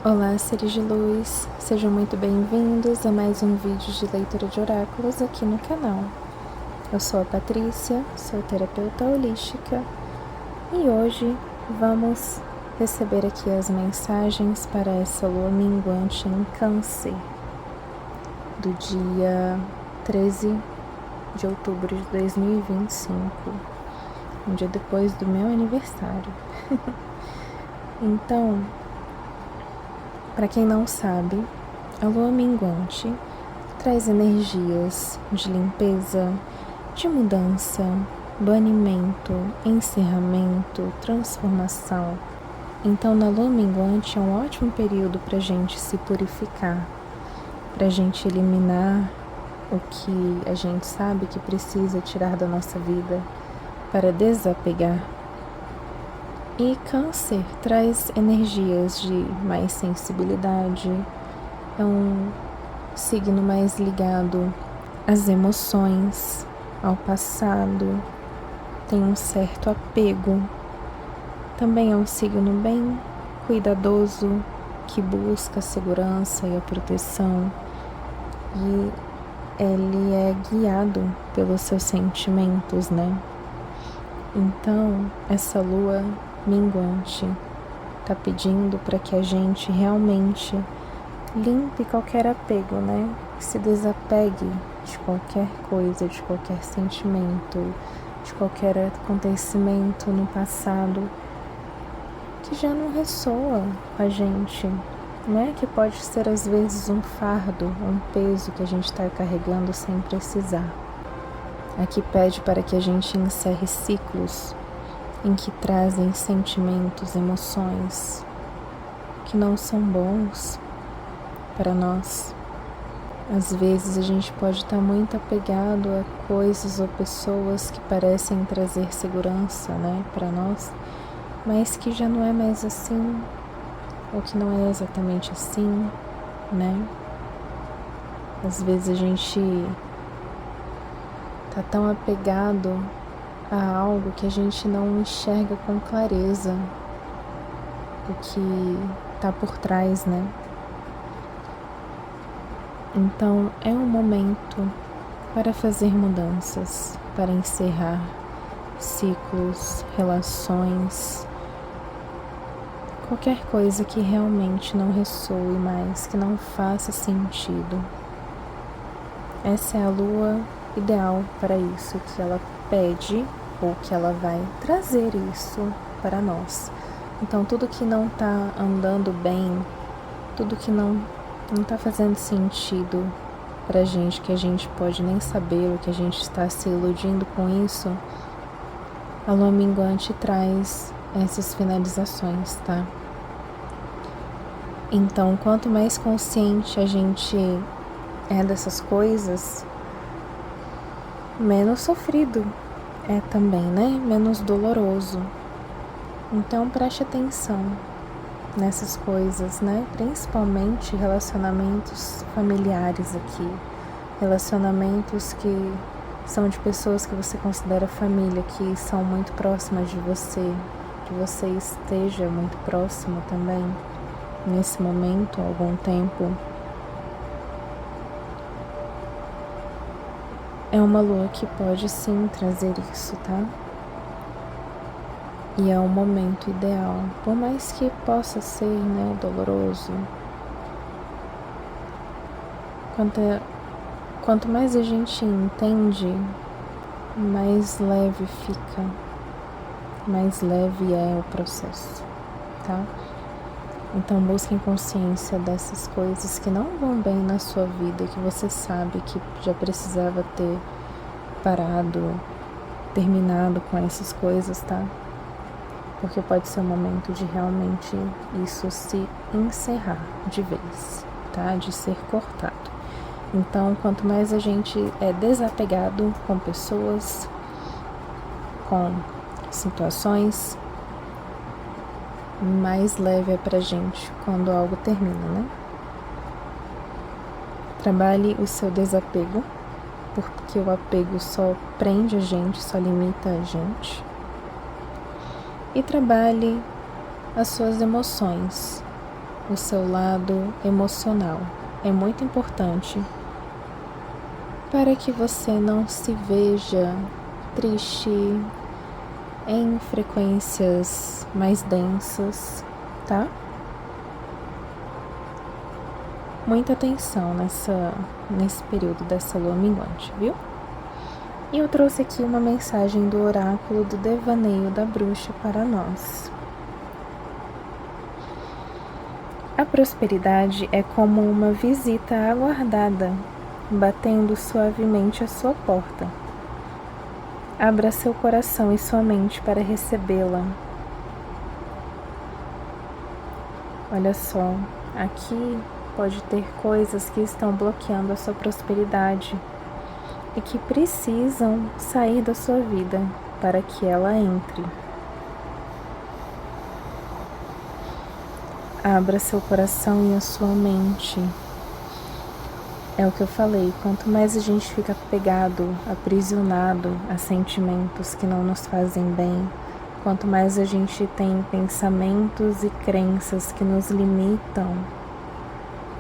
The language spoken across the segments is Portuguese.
Olá, seres de luz, sejam muito bem-vindos a mais um vídeo de leitura de oráculos aqui no canal. Eu sou a Patrícia, sou terapeuta holística e hoje vamos receber aqui as mensagens para essa lua minguante em Câncer, do dia 13 de outubro de 2025, um dia depois do meu aniversário. Então, para quem não sabe, a lua minguante traz energias de limpeza, de mudança, banimento, encerramento, transformação. Então, na lua minguante é um ótimo período para a gente se purificar, para a gente eliminar o que a gente sabe que precisa tirar da nossa vida, para desapegar. E Câncer traz energias de mais sensibilidade, é um signo mais ligado às emoções, ao passado, tem um certo apego. Também é um signo bem cuidadoso, que busca a segurança e a proteção, e ele é guiado pelos seus sentimentos, né? Então, essa lua minguante tá pedindo para que a gente realmente limpe qualquer apego, né? Se desapegue de qualquer coisa, de qualquer sentimento, de qualquer acontecimento no passado que já não ressoa com a gente, né? Que pode ser às vezes um fardo, um peso que a gente está carregando sem precisar. Aqui pede para que a gente encerre ciclos em que trazem sentimentos, emoções que não são bons para nós. Às vezes a gente pode estar muito apegado a coisas ou pessoas que parecem trazer segurança, né, para nós, mas que já não é mais assim, ou que não é exatamente assim, né? Às vezes a gente tá tão apegado a algo que a gente não enxerga com clareza o que tá por trás, né? Então é um momento para fazer mudanças, para encerrar ciclos, relações, qualquer coisa que realmente não ressoe mais, que não faça sentido. Essa é a lua ideal para isso, que ela pede ou que ela vai trazer isso para nós. Então tudo que não está andando bem, tudo que não está fazendo sentido pra gente, que a gente pode nem saber o que a gente está se iludindo com isso, a lua minguante traz essas finalizações, tá? Então, quanto mais consciente a gente é dessas coisas, menos sofrido é também, né? Menos doloroso. Então, preste atenção nessas coisas, né? Principalmente relacionamentos familiares aqui, relacionamentos que são de pessoas que você considera família, que são muito próximas de você, que você esteja muito próximo também nesse momento, há algum tempo. É uma lua que pode sim trazer isso, tá? E é o momento ideal, por mais que possa ser, né, doloroso. Quanto mais a gente entende, mais leve fica, mais leve é o processo, tá? Então busquem consciência dessas coisas que não vão bem na sua vida, que você sabe que já precisava ter parado, terminado com essas coisas, tá? Porque pode ser o momento de realmente isso se encerrar de vez, tá? De ser cortado. Então, quanto mais a gente é desapegado com pessoas, com situações, mais leve é pra gente quando algo termina, né? Trabalhe o seu desapego, porque o apego só prende a gente, só limita a gente. E trabalhe as suas emoções, o seu lado emocional. É muito importante para que você não se veja triste em frequências mais densas, tá? Muita atenção nesse período dessa lua minguante, viu? E eu trouxe aqui uma mensagem do oráculo do devaneio da bruxa para nós. A prosperidade é como uma visita aguardada, batendo suavemente à sua porta. Abra seu coração e sua mente para recebê-la. Olha só, aqui pode ter coisas que estão bloqueando a sua prosperidade e que precisam sair da sua vida para que ela entre. Abra seu coração e a sua mente. É o que eu falei, quanto mais a gente fica apegado, aprisionado a sentimentos que não nos fazem bem, quanto mais a gente tem pensamentos e crenças que nos limitam.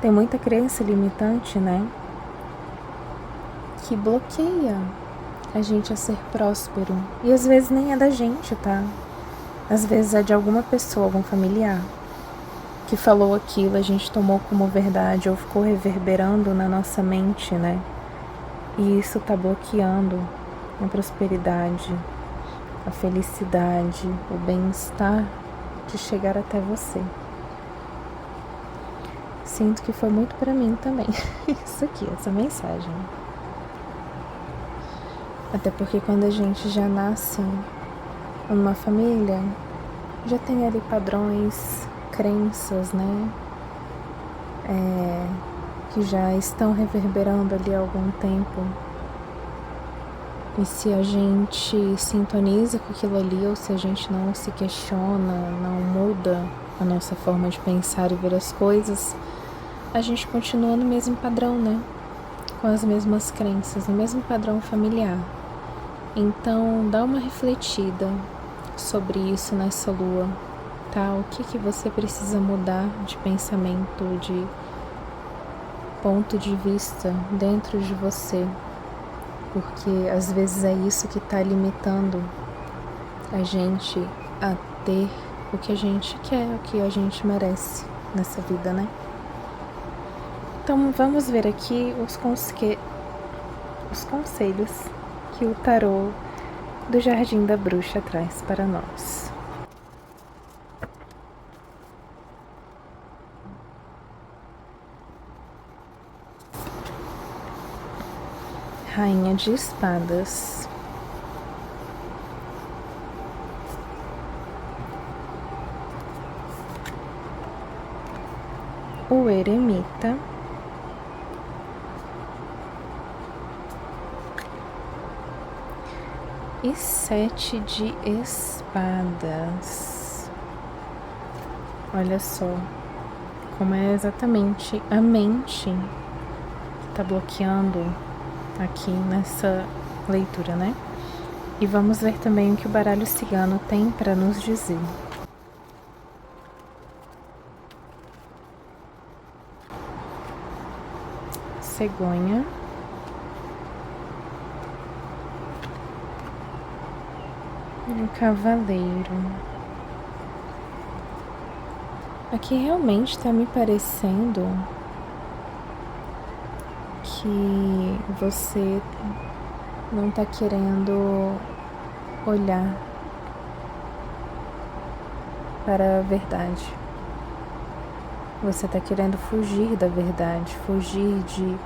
Tem muita crença limitante, né? Que bloqueia a gente a ser próspero. E às vezes nem é da gente, tá? Às vezes é de alguma pessoa, algum familiar que falou aquilo, a gente tomou como verdade ou ficou reverberando na nossa mente, né? E isso tá bloqueando a prosperidade, a felicidade, o bem-estar de chegar até você. Sinto que foi muito para mim também, isso aqui, essa mensagem. Até porque quando a gente já nasce numa família, já tem ali padrões, crenças, né? Que já estão reverberando ali há algum tempo. E se a gente sintoniza com aquilo ali, ou se a gente não se questiona, não muda a nossa forma de pensar e ver as coisas, a gente continua no mesmo padrão, né? Com as mesmas crenças, no mesmo padrão familiar. Então, dá uma refletida sobre isso nessa lua, tá? O que você precisa mudar de pensamento, de ponto de vista dentro de você, porque às vezes é isso que tá limitando a gente a ter o que a gente quer, o que a gente merece nessa vida, né? Então vamos ver aqui os conselhos que o tarô do Jardim da Bruxa traz para nós. Rainha de Espadas. O Eremita. E 7 de espadas. Olha só como é exatamente a mente que tá bloqueando aqui nessa leitura, né? E vamos ver também o que o baralho cigano tem para nos dizer. Cegonha. Um cavaleiro. Aqui realmente está me parecendo que você não está querendo olhar para a verdade. Você está querendo fugir da verdade, fugir de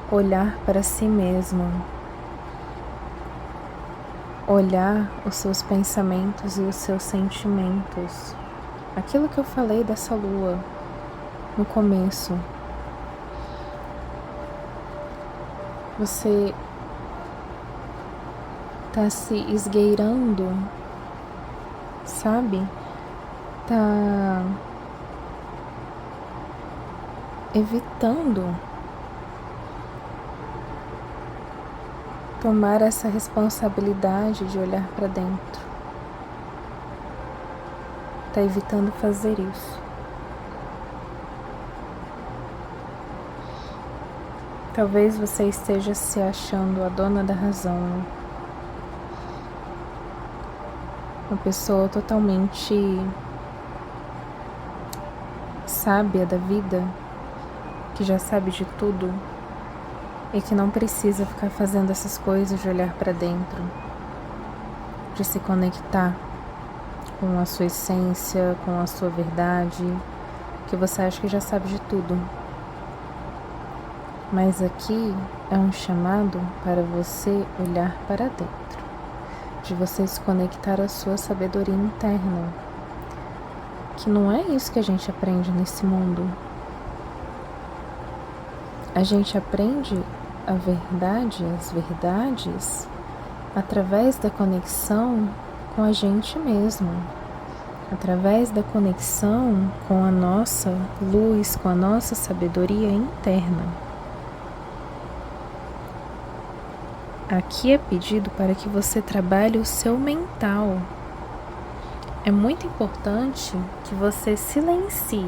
olhar para si mesmo. Olhar os seus pensamentos e os seus sentimentos. Aquilo que eu falei dessa lua no começo. Você tá se esgueirando, sabe? Tá evitando tomar essa responsabilidade de olhar para dentro. Tá evitando fazer isso. Talvez você esteja se achando a dona da razão, uma pessoa totalmente sábia da vida, que já sabe de tudo e que não precisa ficar fazendo essas coisas de olhar para dentro, de se conectar com a sua essência, com a sua verdade, que você acha que já sabe de tudo. Mas aqui é um chamado para você olhar para dentro, de você se conectar à sua sabedoria interna, que não é isso que a gente aprende nesse mundo. A gente aprende a verdade, as verdades, através da conexão com a gente mesmo, através da conexão com a nossa luz, com a nossa sabedoria interna. Aqui é pedido para que você trabalhe o seu mental. É muito importante que você silencie,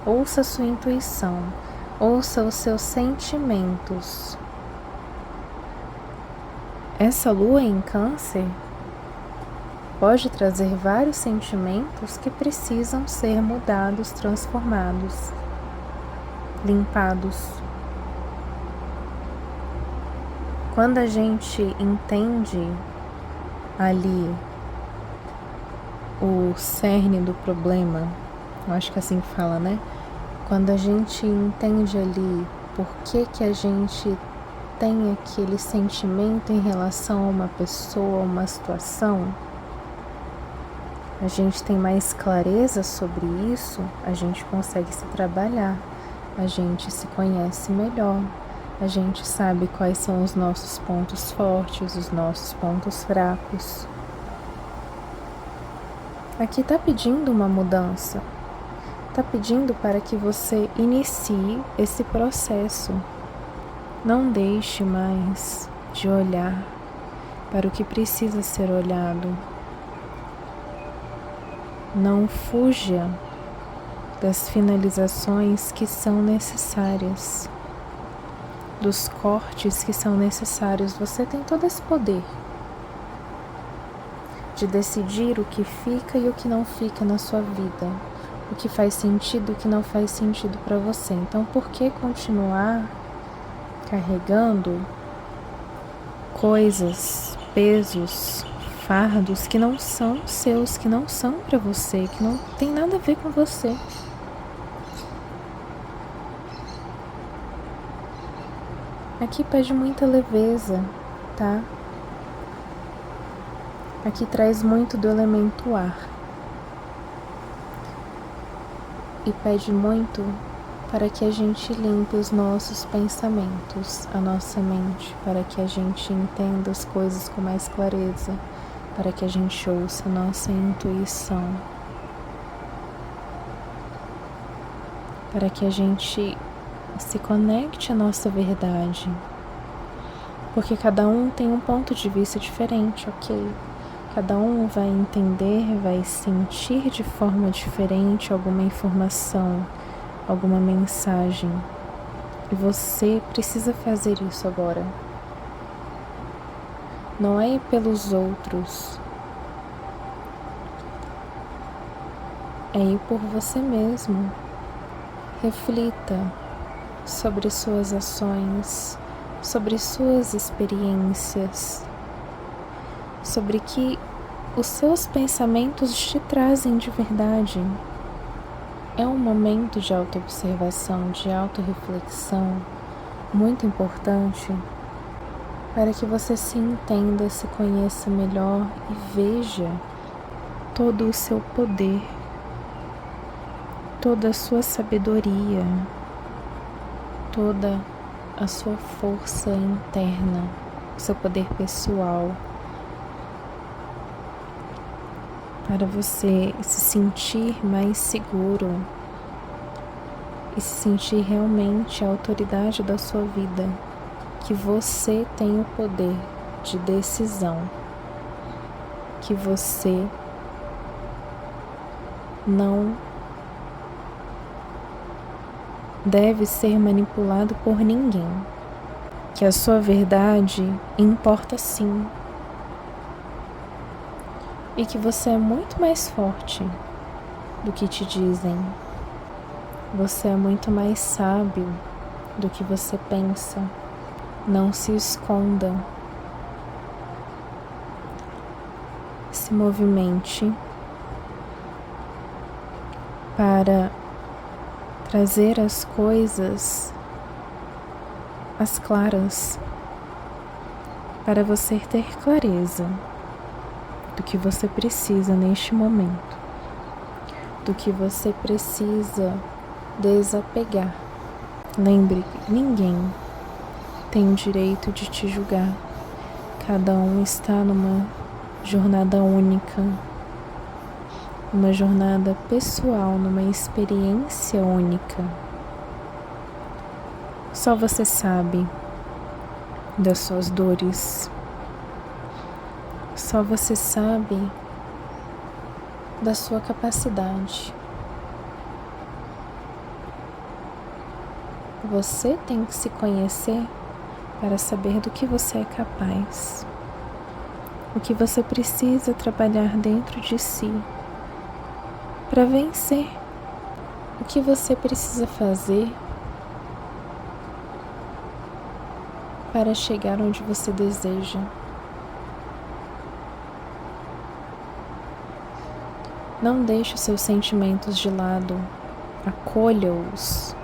ouça a sua intuição, ouça os seus sentimentos. Essa lua em Câncer pode trazer vários sentimentos que precisam ser mudados, transformados, limpados. Quando a gente entende ali o cerne do problema, eu acho que assim fala, né? Quando a gente entende ali por que a gente tem aquele sentimento em relação a uma pessoa, a uma situação, a gente tem mais clareza sobre isso, a gente consegue se trabalhar, a gente se conhece melhor. A gente sabe quais são os nossos pontos fortes, os nossos pontos fracos. Aqui está pedindo uma mudança. Está pedindo para que você inicie esse processo. Não deixe mais de olhar para o que precisa ser olhado. Não fuja das finalizações que são necessárias, dos cortes que são necessários. Você tem todo esse poder de decidir o que fica e o que não fica na sua vida, o que faz sentido e o que não faz sentido para você. Então, por que continuar carregando coisas, pesos, fardos que não são seus, que não são para você, que não tem nada a ver com você? Aqui pede muita leveza, tá? Aqui traz muito do elemento ar. E pede muito para que a gente limpe os nossos pensamentos, a nossa mente, para que a gente entenda as coisas com mais clareza, para que a gente ouça a nossa intuição, para que a gente se conecte à nossa verdade, porque cada um tem um ponto de vista diferente, ok? Cada um vai entender, vai sentir de forma diferente alguma informação, alguma mensagem, e você precisa fazer isso agora. Não é ir pelos outros, é ir por você mesmo. Reflita sobre suas ações, sobre suas experiências, sobre que os seus pensamentos te trazem de verdade. É um momento de autoobservação, de autorreflexão muito importante para que você se entenda, se conheça melhor e veja todo o seu poder, toda a sua sabedoria, toda a sua força interna, o seu poder pessoal, para você se sentir mais seguro e se sentir realmente a autoridade da sua vida, que você tem o poder de decisão, que você deve ser manipulado por ninguém, que a sua verdade importa sim, e que você é muito mais forte do que te dizem. Você é muito mais sábio do que você pensa. Não se esconda. Se movimente para trazer as coisas às claras, para você ter clareza do que você precisa neste momento, do que você precisa desapegar. Lembre que ninguém tem o direito de te julgar. Cada um está numa jornada única, uma jornada pessoal, numa experiência única. Só você sabe das suas dores. Só você sabe da sua capacidade. Você tem que se conhecer para saber do que você é capaz, o que você precisa trabalhar dentro de si para vencer, o que você precisa fazer para chegar onde você deseja. Não deixe os seus sentimentos de lado, acolha-os,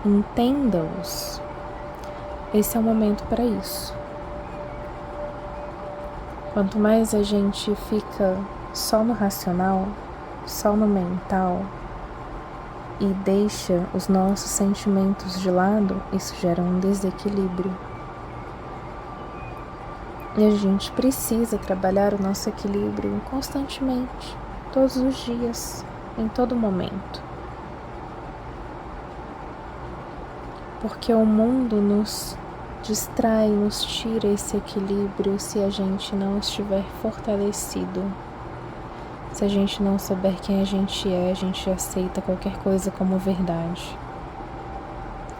entenda-os. Esse é o momento para isso. Quanto mais a gente fica só no racional, só no mental, e deixa os nossos sentimentos de lado, isso gera um desequilíbrio. E a gente precisa trabalhar o nosso equilíbrio constantemente, todos os dias, em todo momento. Porque o mundo nos distrai, nos tira esse equilíbrio se a gente não estiver fortalecido. Se a gente não souber quem a gente aceita qualquer coisa como verdade.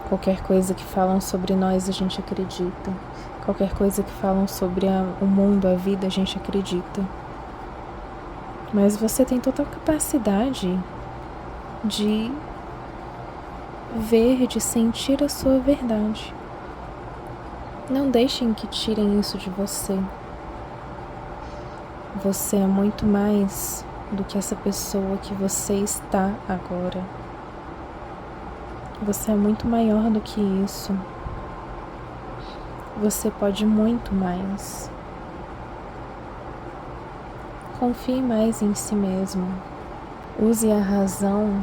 Qualquer coisa que falam sobre nós, a gente acredita. Qualquer coisa que falam sobre o mundo, a vida, a gente acredita. Mas você tem total capacidade de ver, de sentir a sua verdade. Não deixem que tirem isso de você. Você é muito mais do que essa pessoa que você está agora. Você é muito maior do que isso. Você pode muito mais. Confie mais em si mesmo. Use a razão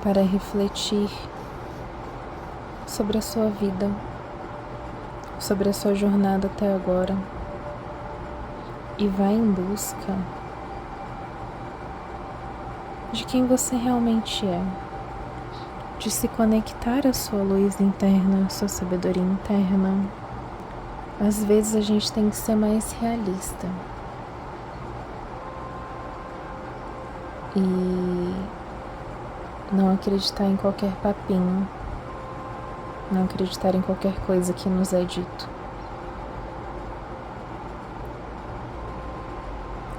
para refletir sobre a sua vida, sobre a sua jornada até agora, e vá em busca de quem você realmente é, de se conectar à sua luz interna, à sua sabedoria interna. Às vezes a gente tem que ser mais realista e não acreditar em qualquer papinho, não acreditar em qualquer coisa que nos é dito.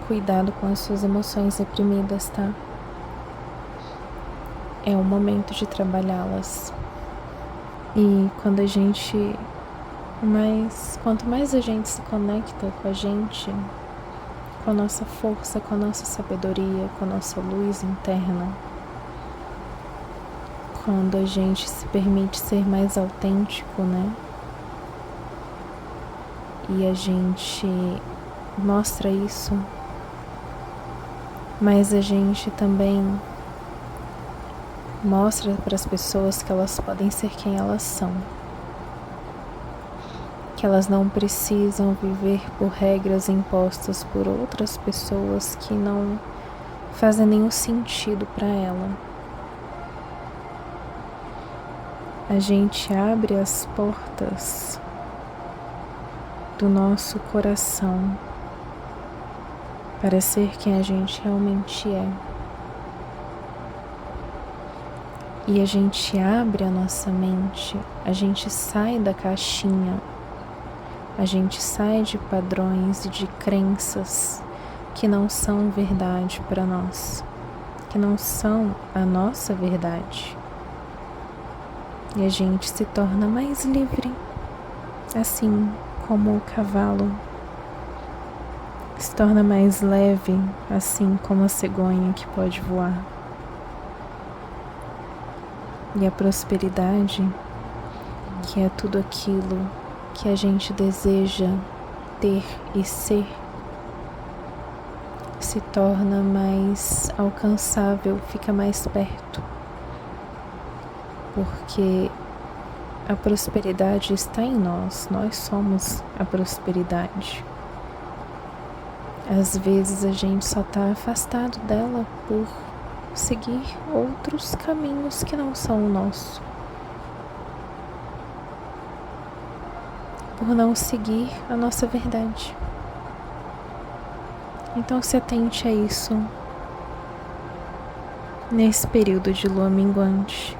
Cuidado com as suas emoções reprimidas, tá? É o momento de trabalhá-las. E quando quanto mais a gente se conecta com a gente, com a nossa força, com a nossa sabedoria, com a nossa luz interna, quando a gente se permite ser mais autêntico, né? E a gente mostra isso, mas a gente também mostra para as pessoas que elas podem ser quem elas são, que elas não precisam viver por regras impostas por outras pessoas que não fazem nenhum sentido para ela. A gente abre as portas do nosso coração para ser quem a gente realmente é. e a gente abre a nossa mente, a gente sai da caixinha, a gente sai de padrões e de crenças que não são verdade para nós, que não são a nossa verdade. E a gente se torna mais livre, assim como o cavalo se torna mais leve, assim como a cegonha que pode voar. E a prosperidade, que é tudo aquilo que a gente deseja ter e ser, se torna mais alcançável, fica mais perto. Porque a prosperidade está em nós somos a prosperidade. Às vezes a gente só está afastado dela por seguir outros caminhos que não são o nosso. Por não seguir a nossa verdade. Então se atente a isso nesse período de lua minguante.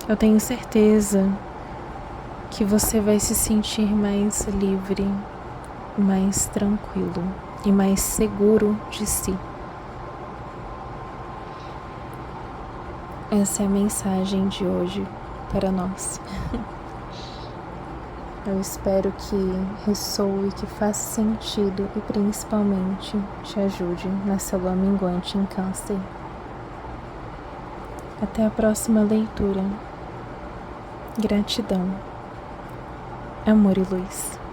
Eu tenho certeza que você vai se sentir mais livre, mais tranquilo e mais seguro de si. Essa é a mensagem de hoje para nós. Eu espero que ressoe, que faça sentido e principalmente te ajude nessa lua minguante em Câncer. Até a próxima leitura. Gratidão. Amor e luz.